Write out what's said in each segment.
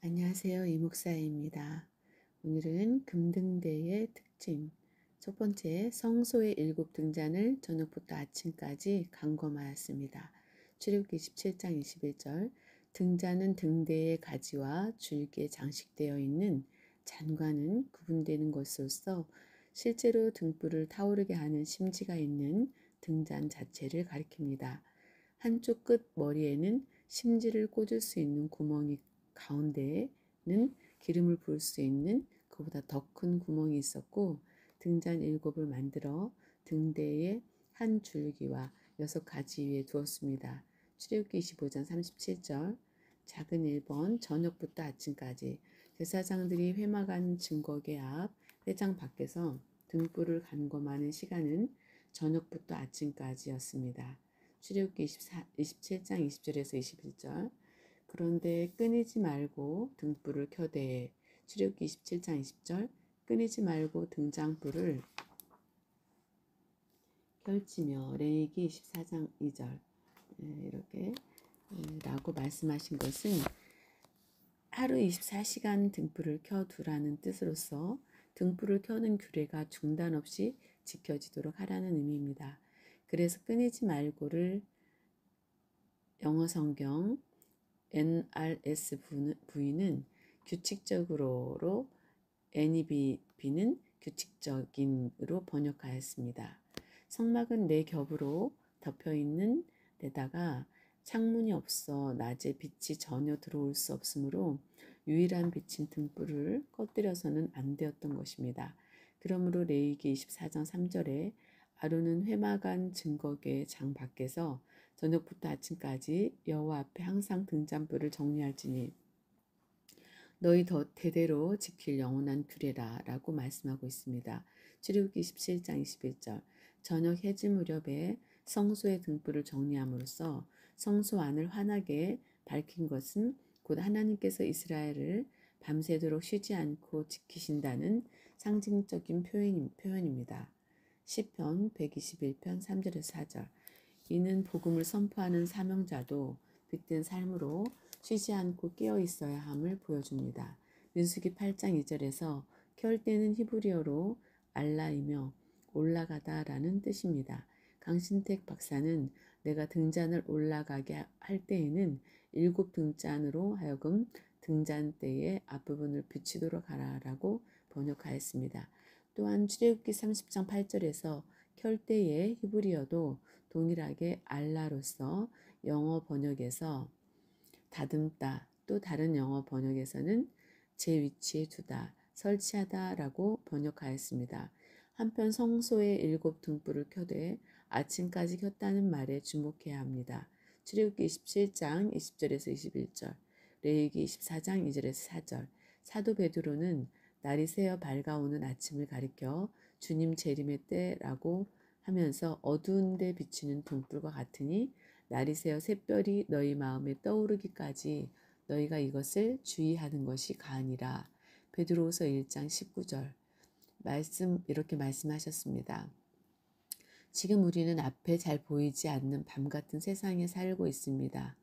안녕하세요. 이목사입니다. 오늘은 금등대의 특징, 첫 번째 성소의 일곱 등잔을 저녁부터 아침까지 감검하였습니다. 출애굽기 27장 21절 등잔은 등대의 가지와 줄기에 장식되어 있는 잔과는 구분되는 것으로서 실제로 등불을 타오르게 하는 심지가 있는 등잔 자체를 가리킵니다. 한쪽 끝 머리에는 심지를 꽂을 수 있는 구멍이 가운데에는 기름을 부을 수 있는 그보다 더 큰 구멍이 있었고 등잔 7을 만들어 등대의 한 줄기와 6가지 위에 두었습니다. 출애굽기 25장 37절 작은 1번 저녁부터 아침까지 제사장들이 회막안 증거계 앞 회장 밖에서 등불을 감검하는 시간은 저녁부터 아침까지였습니다. 출애굽기 27장 20절에서 21절 그런데 끊이지 말고 등불을 켜되 출애굽기 27장 20절 끊이지 말고 등잔불을 펼치며 레위기 24장 2절 이렇게 라고 말씀하신 것은 하루 24시간 등불을 켜두라는 뜻으로서 등불을 켜는 규례가 중단 없이 지켜지도록 하라는 의미입니다. 그래서 끊이지 말고를 영어 성경 NRSV는 규칙적으로 NEB는 규칙적인으로 번역하였습니다. 성막은 네 겹으로 덮여있는 데다가 창문이 없어 낮에 빛이 전혀 들어올 수 없으므로 유일한 빛인 등불을 꺼뜨려서는 안 되었던 것입니다. 그러므로 레위기 24장 3절에 아론은 회막안 증거계 장 밖에서 저녁부터 아침까지 여호와 앞에 항상 등잔불을 정리할지니 너희 대대로 지킬 영원한 규례라 라고 말씀하고 있습니다. 출애굽기 17장 21절 저녁 해질 무렵에 성소의 등불을 정리함으로써 성소 안을 환하게 밝힌 것은 곧 하나님께서 이스라엘을 밤새도록 쉬지 않고 지키신다는 상징적인 표현입니다. 시편 121편 3절에서 4절 이는 복음을 선포하는 사명자도 빛든 삶으로 쉬지 않고 깨어 있어야 함을 보여줍니다. 민수기 8장 2절에서 켤 때는 히브리어로 알라이며 올라가다 라는 뜻입니다. 강신택 박사는 내가 등잔을 올라가게 할 때에는 7 등잔으로 하여금 등잔대의 앞부분을 비추도록 하라라고 번역하였습니다. 또한 출애굽기 30장 8절에서 켤 때의 히브리어도 동일하게 알라로서 영어 번역에서 다듬다 또 다른 영어 번역에서는 제 위치에 두다, 설치하다 라고 번역하였습니다. 한편 성소에 7 등불을 켜되 아침까지 켰다는 말에 주목해야 합니다. 출애굽기 27장 20절에서 21절, 레위기 24장 2절에서 4절 사도 베드로는 날이 새어 밝아오는 아침을 가리켜 주님 재림의 때라고 하면서 어두운 데 비치는 등불과 같으니 날이 새어 샛별이 너희 마음에 떠오르기까지 너희가 이것을 주의하는 것이 가하니라. 베드로후서 1장 19절 이렇게 말씀하셨습니다. 지금 우리는 앞에 잘 보이지 않는 밤 같은 세상에 살고 있습니다.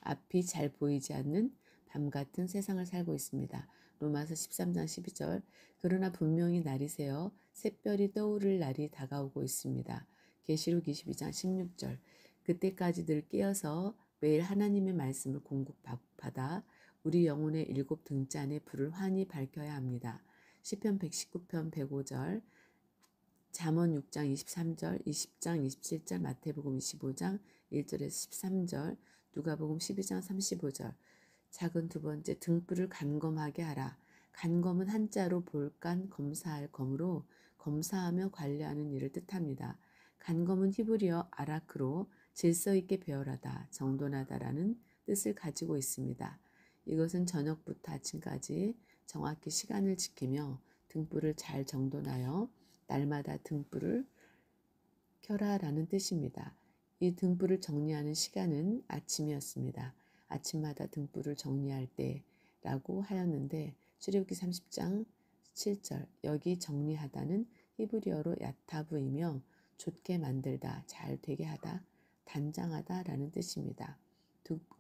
앞이 잘 보이지 않는 밤 같은 세상을 살고 있습니다. 로마서 13장 12절 그러나 분명히 날이 새어 샛별이 떠오를 날이 다가오고 있습니다. 계시록 22장 16절 그때까지 늘 깨어서 매일 하나님의 말씀을 공급받아 우리 영혼의 7 등잔의 불을 환히 밝혀야 합니다. 시편 119편 105절 잠언 6장 23절 20장 27절 마태복음 25장 1절에서 13절 누가복음 12장 35절 작은 두 번째 등불을 간검하게 하라. 간검은 한자로 볼간 검사할 검으로 검사하며 관리하는 일을 뜻합니다. 간검은 히브리어 아라크로 질서 있게 배열하다, 정돈하다라는 뜻을 가지고 있습니다. 이것은 저녁부터 아침까지 정확히 시간을 지키며 등불을 잘 정돈하여 날마다 등불을 켜라라는 뜻입니다. 이 등불을 정리하는 시간은 아침이었습니다. 아침마다 등불을 정리할 때라고 하였는데 출애굽기 30장 7절 여기 정리하다는 히브리어로 야타브이며 좋게 만들다, 잘 되게 하다, 단장하다 라는 뜻입니다.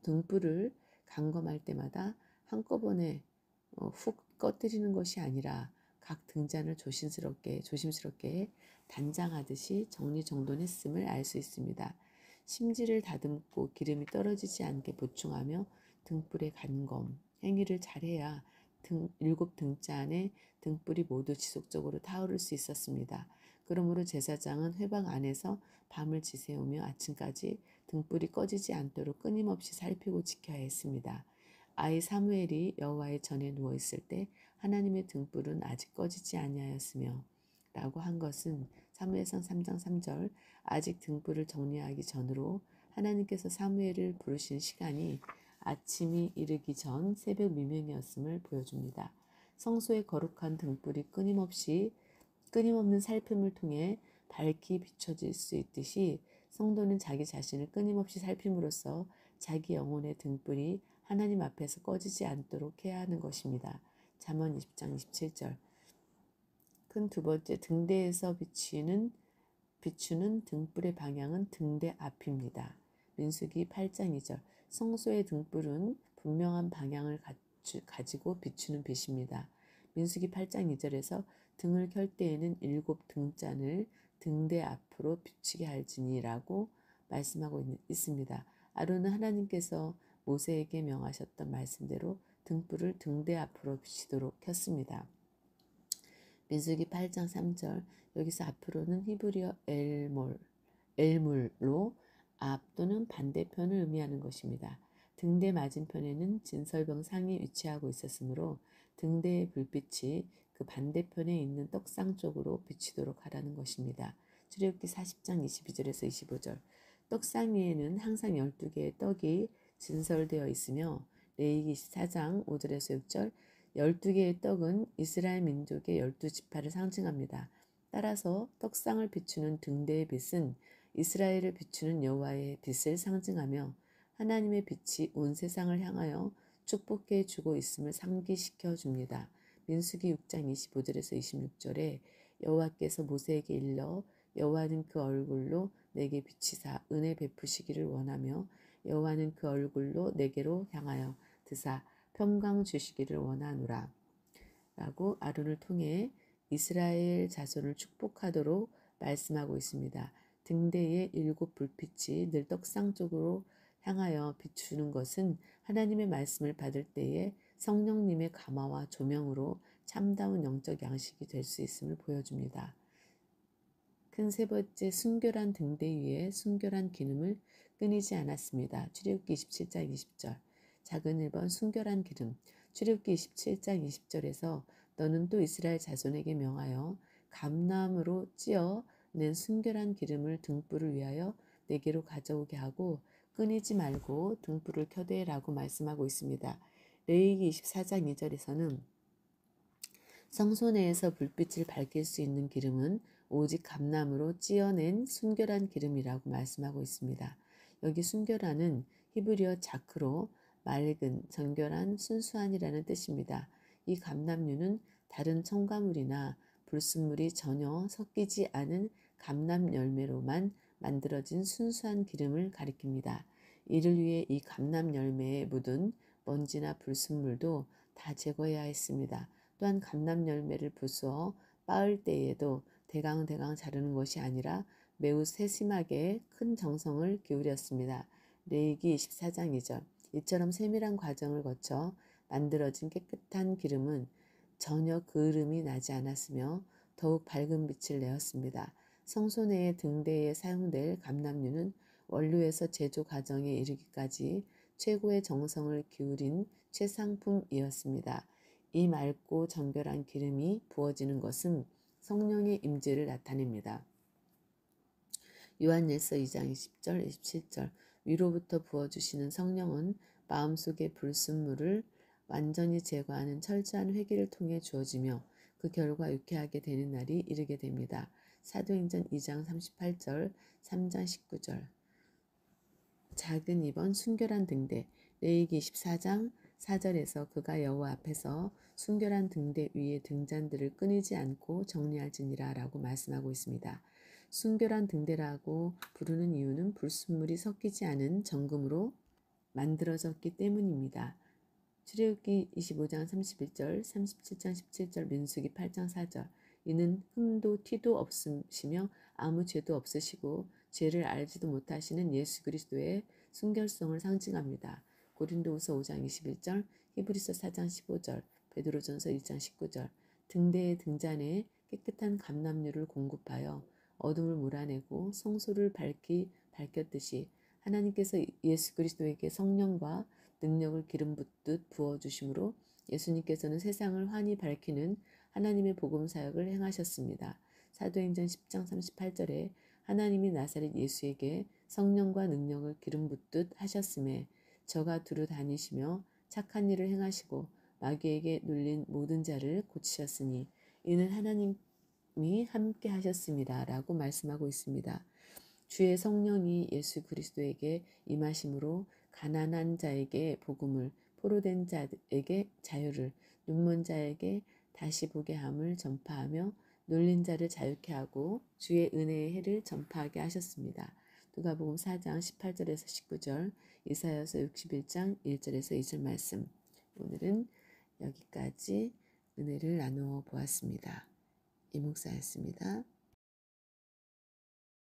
등불을 간검할 때마다 한꺼번에 훅 꺼뜨리는 것이 아니라 각 등잔을 조심스럽게 단장하듯이 정리정돈했음을 알 수 있습니다. 심지를 다듬고 기름이 떨어지지 않게 보충하며 등불의 간검, 행위를 잘해야 7등잔의 등불이 모두 지속적으로 타오를 수 있었습니다. 그러므로 제사장은 회방 안에서 밤을 지새우며 아침까지 등불이 꺼지지 않도록 끊임없이 살피고 지켜야 했습니다. 아이 사무엘이 여호와의 전에 누워 있을 때 하나님의 등불은 아직 꺼지지 아니하였으며 라고 한 것은 사무엘상 3장 3절 아직 등불을 정리하기 전으로 하나님께서 사무엘을 부르신 시간이 아침이 이르기 전 새벽 미명이었음을 보여줍니다. 성소의 거룩한 등불이 끊임없는 살핌을 통해 밝히 비춰질 수 있듯이 성도는 자기 자신을 끊임없이 살핌으로써 자기 영혼의 등불이 하나님 앞에서 꺼지지 않도록 해야 하는 것입니다. 잠언 20장 27절. 큰 두 번째, 등대에서 비추는 등불의 방향은 등대 앞입니다. 민수기 8장 2절. 성소의 등불은 분명한 방향을 가지고 비추는 빛입니다. 민수기 8장 2절에서 등을 켤 때에는 7등잔을 등대 앞으로 비추게 할지니라고 말씀하고 있습니다. 아론은 하나님께서 모세에게 명하셨던 말씀대로 등불을 등대 앞으로 비추도록 켰습니다. 민수기 8장 3절. 여기서 앞으로는 히브리어 엘물로 앞 또는 반대편을 의미하는 것입니다. 등대 맞은편에는 진설병 상이 위치하고 있었으므로 등대의 불빛이 그 반대편에 있는 떡상 쪽으로 비치도록 하라는 것입니다. 출애굽기 40장 22절에서 25절. 떡상 위에는 항상 12개의 떡이 진설되어 있으며 레위기 24장 5절에서 6절 12개의 떡은 이스라엘 민족의 12지파를 상징합니다. 따라서 떡상을 비추는 등대의 빛은 이스라엘을 비추는 여호와의 빛을 상징하며 하나님의 빛이 온 세상을 향하여 축복해 주고 있음을 상기시켜 줍니다. 민수기 6장 25절에서 26절에 여호와께서 모세에게 일러 여호와는 그 얼굴로 내게 비치사 은혜 베푸시기를 원하며 여호와는 그 얼굴로 내게로 향하여 드사 평강 주시기를 원하노라 라고 아론을 통해 이스라엘 자손을 축복하도록 말씀하고 있습니다. 등대의 7 불빛이 늘 떡상 쪽으로 향하여 비추는 것은 하나님의 말씀을 받을 때에 성령님의 감화와 조명으로 참다운 영적 양식이 될 수 있음을 보여줍니다. 큰 세 번째, 순결한 등대 위에 순결한 기름을 끊이지 않았습니다. 출애굽기 27장 20절. 작은 1번 순결한 기름. 출애굽기 27장 20절에서 너는 또 이스라엘 자손에게 명하여 감나무로 찧어 낸 순결한 기름을 등불을 위하여 내게로 가져오게 하고 끊이지 말고 등불을 켜되라고 말씀하고 있습니다. 레위기 24장 2절에서는 성소 내에서 불빛을 밝힐 수 있는 기름은 오직 감나무로 찧어낸 순결한 기름이라고 말씀하고 있습니다. 여기 순결한은 히브리어 자크로 맑은, 정결한, 순수한이라는 뜻입니다. 이 감람류는 다른 첨가물이나 불순물이 전혀 섞이지 않은 감람 열매로만 만들어진 순수한 기름을 가리킵니다. 이를 위해 이 감람 열매에 묻은 먼지나 불순물도 다 제거해야 했습니다. 또한 감람 열매를 부수어 빻을 때에도 대강대강 자르는 것이 아니라 매우 세심하게 큰 정성을 기울였습니다. 레위기 24장 2절. 이처럼 세밀한 과정을 거쳐 만들어진 깨끗한 기름은 전혀 그을음이 나지 않았으며 더욱 밝은 빛을 내었습니다. 성소 내의 등대에 사용될 감람류는 원료에서 제조 과정에 이르기까지 최고의 정성을 기울인 최상품이었습니다. 이 맑고 정결한 기름이 부어지는 것은 성령의 임재를 나타냅니다. 요한일서 2장 20절 27절. 위로부터 부어주시는 성령은 마음속의 불순물을 완전히 제거하는 철저한 회개를 통해 주어지며 그 결과 유쾌하게 되는 날이 이르게 됩니다. 사도행전 2장 38절 3장 19절. 작은 2번 순결한 등대. 레위기 24장 4절에서 그가 여호와 앞에서 순결한 등대 위에 등잔들을 끊이지 않고 정리할지니라 라고 말씀하고 있습니다. 순결한 등대라고 부르는 이유는 불순물이 섞이지 않은 정금으로 만들어졌기 때문입니다. 출애굽기 25장 31절, 37장 17절, 민수기 8장 4절. 이는 흠도 티도 없으시며 아무 죄도 없으시고 죄를 알지도 못하시는 예수 그리스도의 순결성을 상징합니다. 고린도후서 5장 21절, 히브리서 4장 15절, 베드로전서 1장 19절. 등대의 등잔에 깨끗한 감람류를 공급하여 어둠을 몰아내고 성소를 밝혔듯이 하나님께서 예수 그리스도에게 성령과 능력을 기름 붓듯 부어주심으로 예수님께서는 세상을 환히 밝히는 하나님의 복음 사역을 행하셨습니다. 사도행전 10장 38절에 하나님이 나사렛 예수에게 성령과 능력을 기름 붓듯 하셨음에 저가 두루 다니시며 착한 일을 행하시고 마귀에게 눌린 모든 자를 고치셨으니 이는 하나님이 함께 하셨습니다. 라고 말씀하고 있습니다. 주의 성령이 예수 그리스도에게 임하심으로 가난한 자에게 복음을, 포로된 자에게 자유를, 눈먼 자에게 다시 보게 함을 전파하며 놀린 자를 자유케 하고 주의 은혜의 해를 전파하게 하셨습니다. 누가복음 4장 18절에서 19절, 이사야서 61장 1절에서 2절 말씀. 오늘은 여기까지 은혜를 나누어 보았습니다. 이목사였습니다.